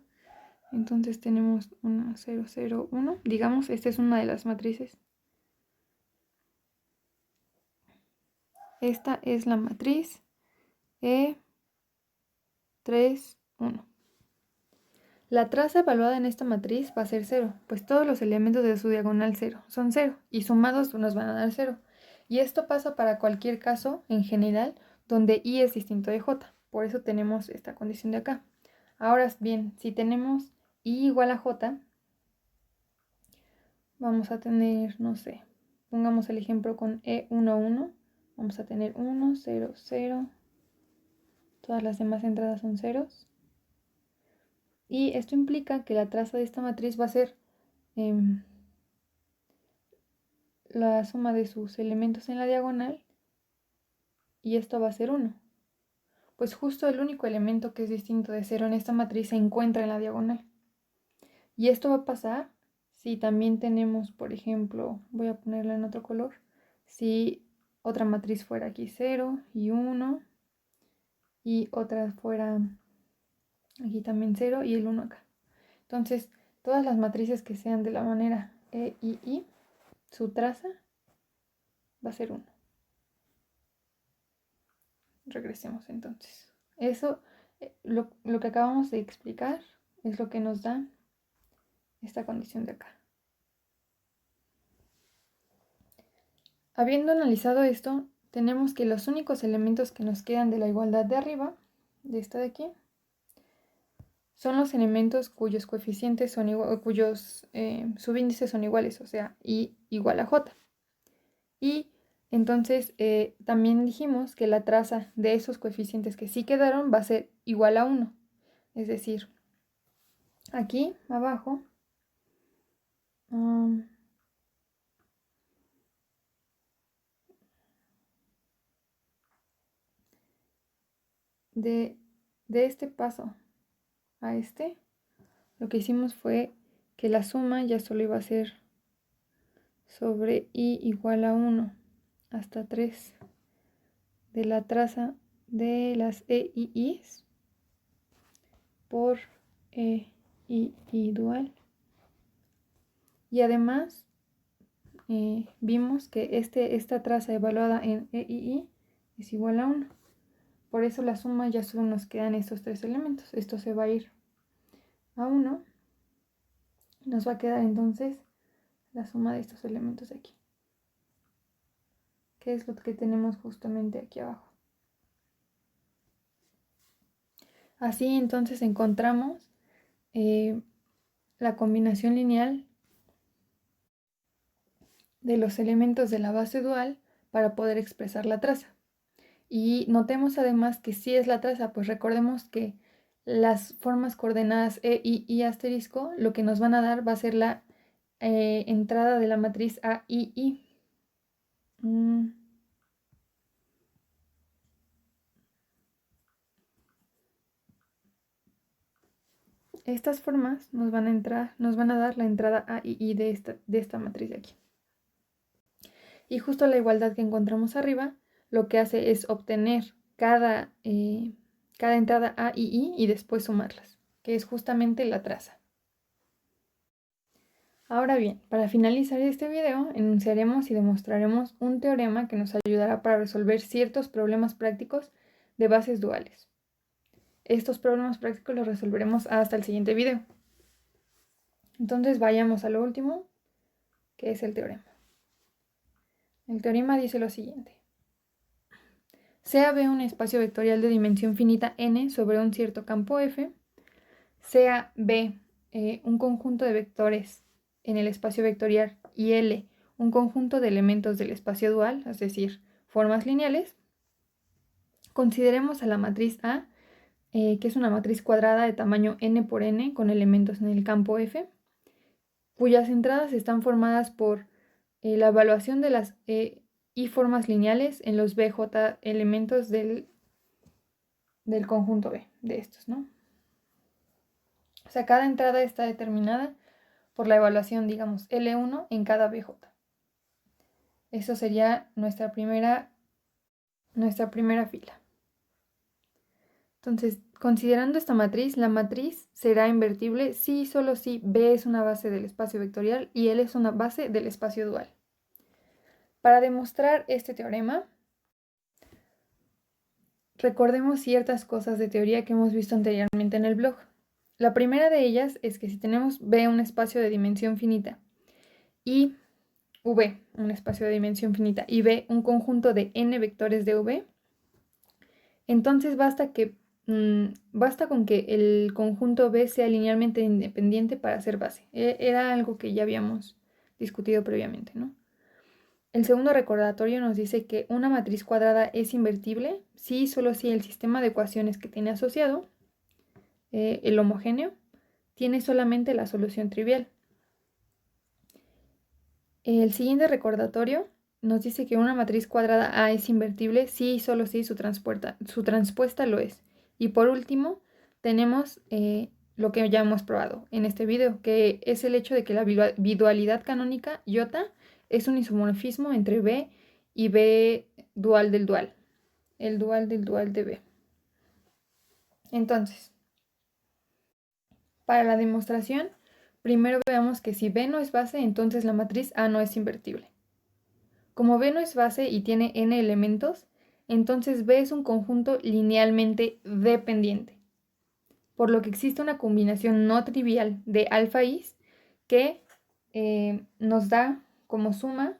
Entonces tenemos una 0, 0, 1. Digamos, esta es una de las matrices. Esta es la matriz E3, 1. La traza evaluada en esta matriz va a ser 0, pues todos los elementos de su diagonal 0 son 0 y sumados nos van a dar 0. Y esto pasa para cualquier caso en general donde I es distinto de J. Por eso tenemos esta condición de acá. Ahora bien, si tenemos I igual a J, vamos a tener, no sé, pongamos el ejemplo con E1, 1. Vamos a tener 1, 0, 0. Todas las demás entradas son ceros. Y esto implica que la traza de esta matriz va a ser la suma de sus elementos en la diagonal, y esto va a ser 1. Pues justo el único elemento que es distinto de 0 en esta matriz se encuentra en la diagonal. Y esto va a pasar si también tenemos, por ejemplo, voy a ponerla en otro color, si otra matriz fuera aquí 0 y 1, y otra fuera aquí también 0 y el 1 acá. Entonces, todas las matrices que sean de la manera E y I, su traza va a ser 1. regresemos entonces. Eso, lo que acabamos de explicar es lo que nos da esta condición de acá. Habiendo analizado esto, tenemos que los únicos elementos que nos quedan de la igualdad de arriba, de esta de aquí, son los elementos cuyos coeficientes son cuyos subíndices son iguales, o sea, I igual a J. Y entonces también dijimos que la traza de esos coeficientes que sí quedaron va a ser igual a 1. Es decir, aquí abajo de este paso a este, lo que hicimos fue que la suma ya solo iba a ser sobre I igual a 1 hasta 3 de la traza de las E y I's por E y dual. Y además vimos que esta traza evaluada en E y I es igual a 1. Por eso la suma ya solo nos quedan estos tres elementos. Esto se va a ir a 1. Nos va a quedar entonces la suma de estos elementos de aquí, que es lo que tenemos justamente aquí abajo. Así entonces encontramos la combinación lineal de los elementos de la base dual para poder expresar la traza. Y notemos además que si es la traza, pues recordemos que las formas coordenadas E y asterisco lo que nos van a dar va a ser la entrada de la matriz A y I. Estas formas nos van a dar la entrada A y I de esta matriz de aquí. Y justo la igualdad que encontramos arriba lo que hace es obtener cada entrada A y I y después sumarlas, que es justamente la traza. Ahora bien, para finalizar este video, enunciaremos y demostraremos un teorema que nos ayudará para resolver ciertos problemas prácticos de bases duales. Estos problemas prácticos los resolveremos hasta el siguiente video. Entonces vayamos a lo último, que es el teorema. El teorema dice lo siguiente. Sea B un espacio vectorial de dimensión finita n sobre un cierto campo F, sea B un conjunto de vectores en el espacio vectorial y L un conjunto de elementos del espacio dual, es decir, formas lineales, consideremos a la matriz A, que es una matriz cuadrada de tamaño n por n con elementos en el campo F, cuyas entradas están formadas por la evaluación de las y formas lineales en los BJ elementos del conjunto B, de estos, ¿no? O sea, cada entrada está determinada por la evaluación, digamos, L1 en cada BJ. Eso sería nuestra primera fila. Entonces, considerando esta matriz, la matriz será invertible si y solo si B es una base del espacio vectorial y L es una base del espacio dual. Para demostrar este teorema, recordemos ciertas cosas de teoría que hemos visto anteriormente en el blog. La primera de ellas es que si tenemos B un espacio de dimensión finita y V un espacio de dimensión finita y B un conjunto de n vectores de V, entonces basta con que el conjunto B sea linealmente independiente para ser base. Era algo que ya habíamos discutido previamente, ¿no? El segundo recordatorio nos dice que una matriz cuadrada es invertible si y solo si el sistema de ecuaciones que tiene asociado, el homogéneo, tiene solamente la solución trivial. El siguiente recordatorio nos dice que una matriz cuadrada A es invertible si y solo si su transpuesta lo es. Y por último, tenemos lo que ya hemos probado en este video, que es el hecho de que la bidualidad canónica iota es un isomorfismo entre B y B dual del dual, el dual del dual de B. Entonces, para la demostración, primero veamos que si B no es base, entonces la matriz A no es invertible. Como B no es base y tiene n elementos, entonces B es un conjunto linealmente dependiente, por lo que existe una combinación no trivial de alfa is que nos da como suma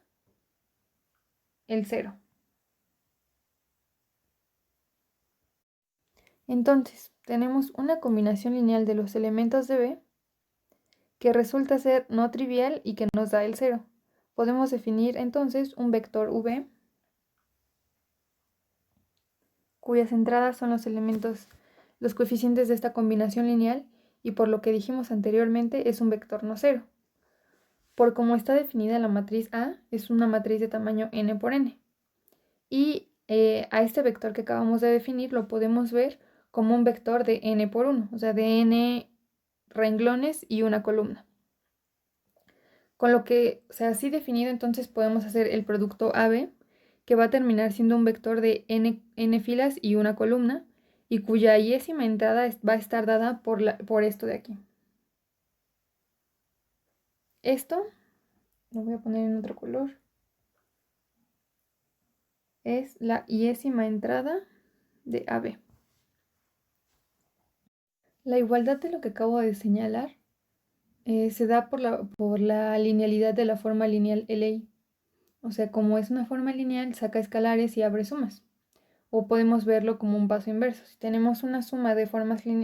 el 0. Entonces, tenemos una combinación lineal de los elementos de B que resulta ser no trivial y que nos da el 0. Podemos definir entonces un vector V cuyas entradas son los coeficientes de esta combinación lineal y por lo que dijimos anteriormente es un vector no cero. Por como está definida la matriz A, es una matriz de tamaño n por n. Y a este vector que acabamos de definir lo podemos ver como un vector de n por 1, o sea, de n renglones y una columna. Con lo que, o sea, así definido, entonces podemos hacer el producto AB, que va a terminar siendo un vector de n filas y una columna, y cuya iésima entrada va a estar dada por esto de aquí. Esto, lo voy a poner en otro color, es la iésima entrada de AB. La igualdad de lo que acabo de señalar se da por la linealidad de la forma lineal LI. O sea, como es una forma lineal, saca escalares y abre sumas. O podemos verlo como un paso inverso. Si tenemos una suma de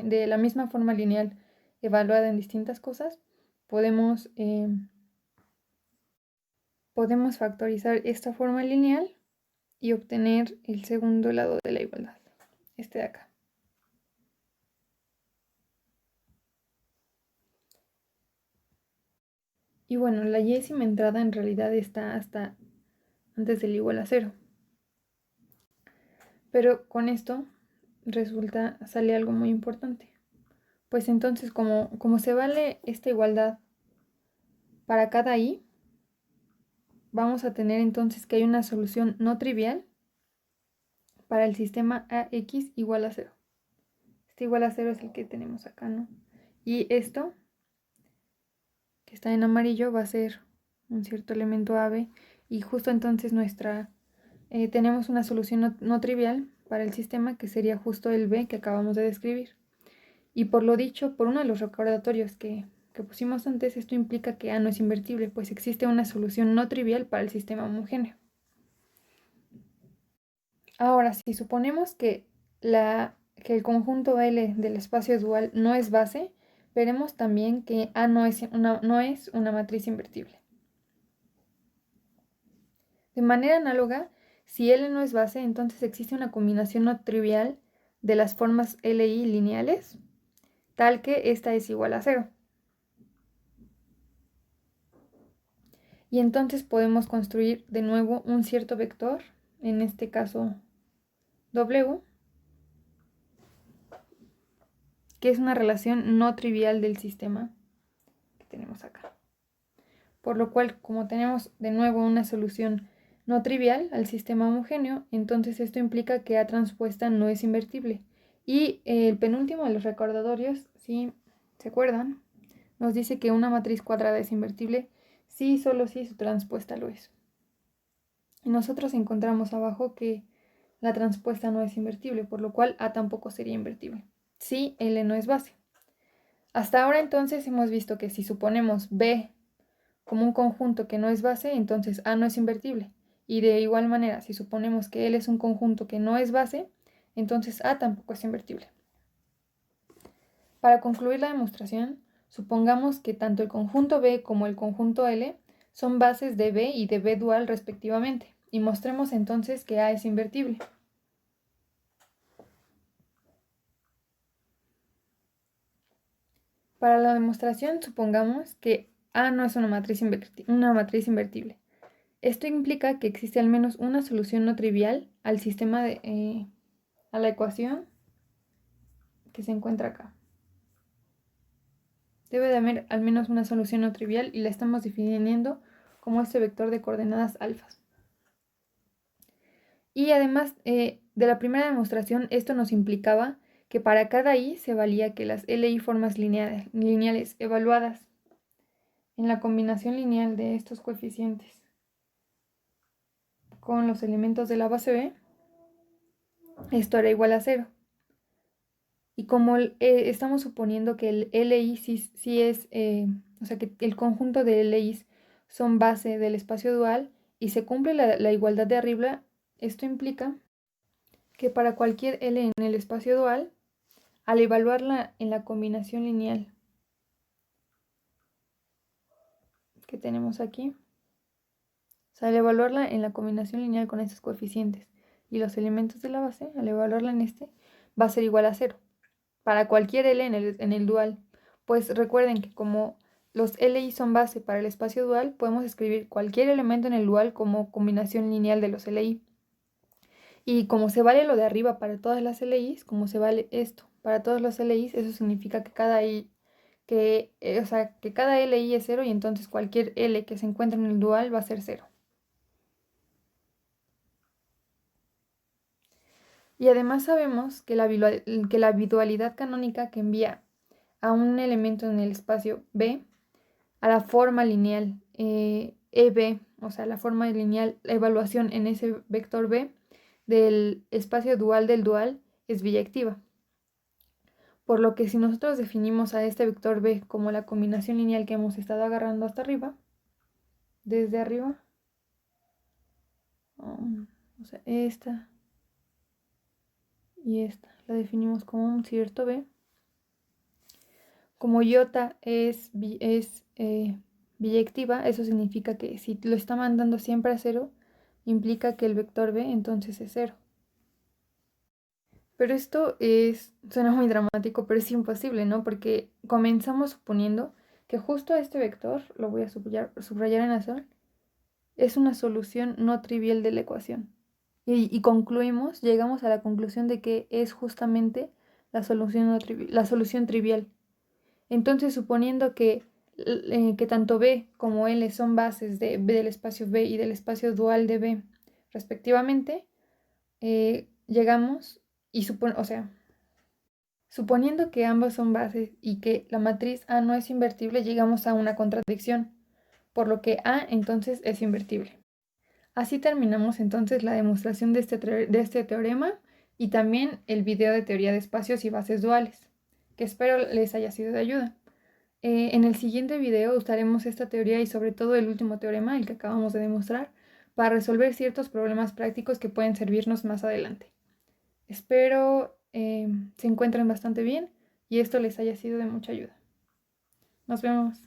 de la misma forma lineal evaluada en distintas cosas, podemos factorizar esta forma lineal y obtener el segundo lado de la igualdad, este de acá. Y bueno, la yésima entrada en realidad está hasta antes del igual a 0. Pero con esto sale algo muy importante. Pues entonces, como se vale esta igualdad para cada i, vamos a tener entonces que hay una solución no trivial para el sistema AX igual a 0. Este igual a 0 es el que tenemos acá, ¿no? Y esto, que está en amarillo, va a ser un cierto elemento AB. Y justo entonces tenemos una solución no trivial para el sistema, que sería justo el B que acabamos de describir. Y por lo dicho, por uno de los recordatorios que pusimos antes, esto implica que A no es invertible, pues existe una solución no trivial para el sistema homogéneo. Ahora, si suponemos que el conjunto L del espacio dual no es base, veremos también que A no es una matriz invertible. De manera análoga, si L no es base, entonces existe una combinación no trivial de las formas LI lineales, tal que esta es igual a 0. Y entonces podemos construir de nuevo un cierto vector, en este caso W, que es una relación no trivial del sistema que tenemos acá. Por lo cual, como tenemos de nuevo una solución no trivial al sistema homogéneo, entonces esto implica que A transpuesta no es invertible. Y el penúltimo de los recordatorios, si se acuerdan, nos dice que una matriz cuadrada es invertible si solo si su transpuesta lo es. Y nosotros encontramos abajo que la transpuesta no es invertible, por lo cual A tampoco sería invertible, si L no es base. Hasta ahora entonces hemos visto que si suponemos B como un conjunto que no es base, entonces A no es invertible. Y de igual manera, si suponemos que L es un conjunto que no es base, entonces A tampoco es invertible. Para concluir la demostración, supongamos que tanto el conjunto B como el conjunto L son bases de B y de B dual respectivamente, y mostremos entonces que A es invertible. Para la demostración, supongamos que A no es una matriz invertible. Esto implica que existe al menos una solución no trivial al sistema a la ecuación que se encuentra acá. Debe de haber al menos una solución no trivial y la estamos definiendo como este vector de coordenadas alfas. Y además de la primera demostración, esto nos implicaba que para cada i se valía que las LI formas lineales evaluadas en la combinación lineal de estos coeficientes con los elementos de la base B esto era igual a 0. Y como estamos suponiendo que el LI sí es, o sea, que el conjunto de LIs son base del espacio dual y se cumple la igualdad de arriba, esto implica que para cualquier L en el espacio dual, al evaluarla en la combinación lineal que tenemos aquí, o sea, al evaluarla en la combinación lineal con estos coeficientes y los elementos de la base, al evaluarla en este, va a ser igual a 0 para cualquier L en el dual. Pues recuerden que como los LI son base para el espacio dual, podemos escribir cualquier elemento en el dual como combinación lineal de los LI. Y como se vale lo de arriba para todas las LIs, como se vale esto para todos los LIs, eso significa que que cada LI es 0 y entonces cualquier L que se encuentre en el dual va a ser 0. Y además sabemos que la bidualidad canónica que envía a un elemento en el espacio B a la forma lineal EB, o sea, la forma lineal, la evaluación en ese vector B del espacio dual del dual es biyectiva. Por lo que si nosotros definimos a este vector B como la combinación lineal que hemos estado agarrando hasta arriba, desde arriba, o sea, esta y esta, la definimos como un cierto B. Como iota es biyectiva, eso significa que si lo está mandando siempre a 0, implica que el vector B entonces es 0. Pero suena muy dramático, pero es imposible, ¿no? Porque comenzamos suponiendo que justo este vector, lo voy a subrayar en azul, es una solución no trivial de la ecuación. Y llegamos a la conclusión de que es justamente la solución, la solución trivial. Entonces, suponiendo que tanto B como L son bases del espacio B y del espacio dual de B, respectivamente, llegamos suponiendo que ambos son bases y que la matriz A no es invertible, llegamos a una contradicción, por lo que A entonces es invertible. Así terminamos entonces la demostración de este teorema y también el video de teoría de espacios y bases duales, que espero les haya sido de ayuda. En el siguiente video usaremos esta teoría y sobre todo el último teorema, el que acabamos de demostrar, para resolver ciertos problemas prácticos que pueden servirnos más adelante. Espero se encuentren bastante bien y esto les haya sido de mucha ayuda. Nos vemos.